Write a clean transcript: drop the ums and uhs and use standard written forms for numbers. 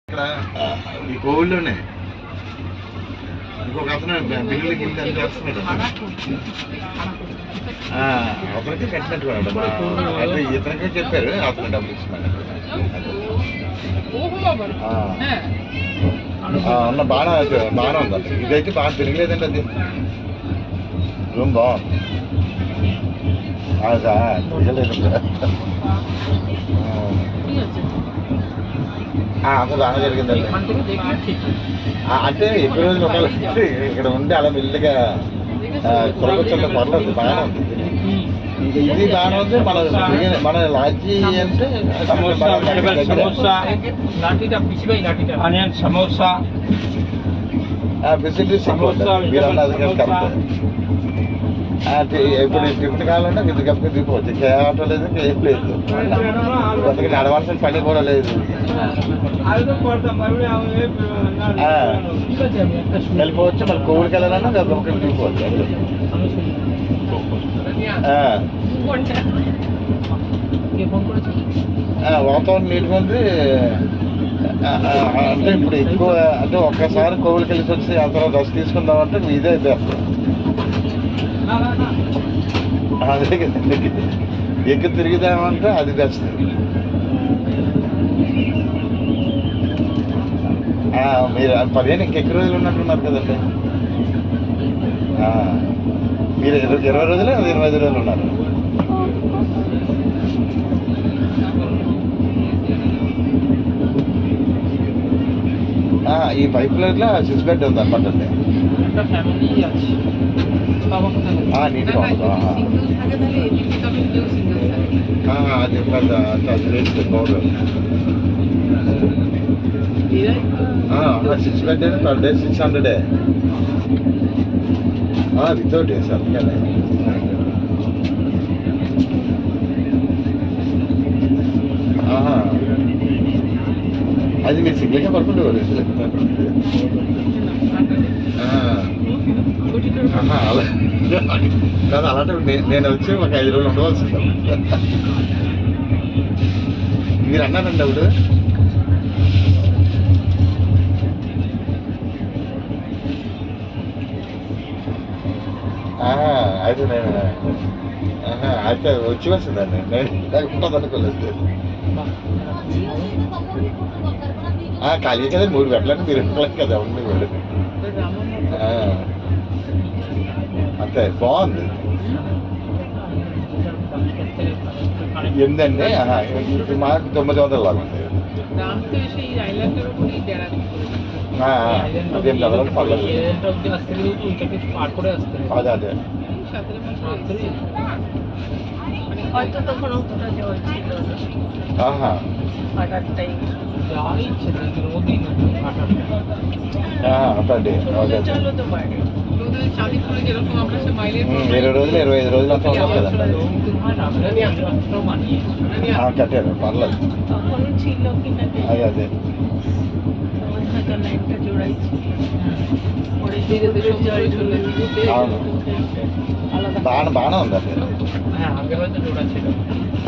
ఇక్కడ ఈ కోవిడ్లోనే ఇంకొక అతను బిల్లులకి ఇంత అని చేస్తున్నాడు. అతనికి కట్టినట్టు అంటే ఇతనికే చెప్పారు అతను డబ్బులు ఇచ్చినాడు. ఉన్న బాగానే ఉంది అసలు. ఇదైతే బాగా తిరగలేదండి. అది రూమ్ బాగుంది. తిరగలేదు అసలు బాగా జరిగిందండి. అంటే ఎక్కువ రోజులు ఉండాలి ఇక్కడ ఉండి అలా మెల్లిగా కొలకొచ్చండి. పర్లేదు బాగానే ఉంది. ఇది బాగానే ఉంది. మన లాడ్జీ అంటే సమోసా ఫెసిలిటీస్ మీరు అన్నది కరెక్ట్. ఇప్పుడు టిఫిన్ కావాలంటే ఇంత కప్పు దిగిపోవచ్చు. ఆటో లేదు ఏం లేదు. అందుకని నడవాల్సిన పని కూడా లేదు. వెళ్ళిపోవచ్చు. మళ్ళీ కోవిడ్కి వెళ్ళాలన్నా గబ్బకి దిగిపోవచ్చు. వాతావరణం నీట్గా ఉంది. అంటే ఇప్పుడు ఎక్కువ అంటే ఒక్కసారి కోవిడ్కి వెళ్ళి వచ్చి ఆ తర్వాత రెస్ట్ తీసుకుందామంటే ఇదే బెస్ట్. అదే కదండి. ఎక్కువ తిరిగిదామంటే అది బెస్ట్. మీరు 15 ఇంకెక్కువ రోజులు ఉన్నట్టున్నారు కదండి. మీరు 20 రోజులే 25 రోజులు ఉన్నారు. ఈ పైప్ లైన్లో 6 బెడ్ ఉంది అనమాట అండి. నీట్గా ఉంది. అది అది రేట్ బాగుంది. 6 bed per day 600 without AC. అందుకనే అది మీరు సింగిల్గా పడుకుంటేవారు. అలా కాదు. అలాంటి నేను వచ్చి ఒక 5 రోజులు ఉండవలసింది. మీరు అన్నారండి అప్పుడు అయితే నేను అయితే వచ్చి వస్తుందండి. నేను లేకుండా అనుకోలేదు. ఖాళీ కదా 3 గంటలకు మీరు ఇంట్లోకి కదా ఉంది వీడు. అంతే బాగుంది. ఎందండి మాకు 900 లాగా ఉంది. అదేం చదవడం పర్లేదు. అదే అదే అదే 20 రోజులు 25 రోజులు అంతా ఉంటాం కదండి. కట్టారు పర్లేదు. అదే అదే అవును బాగానే ఉందండి.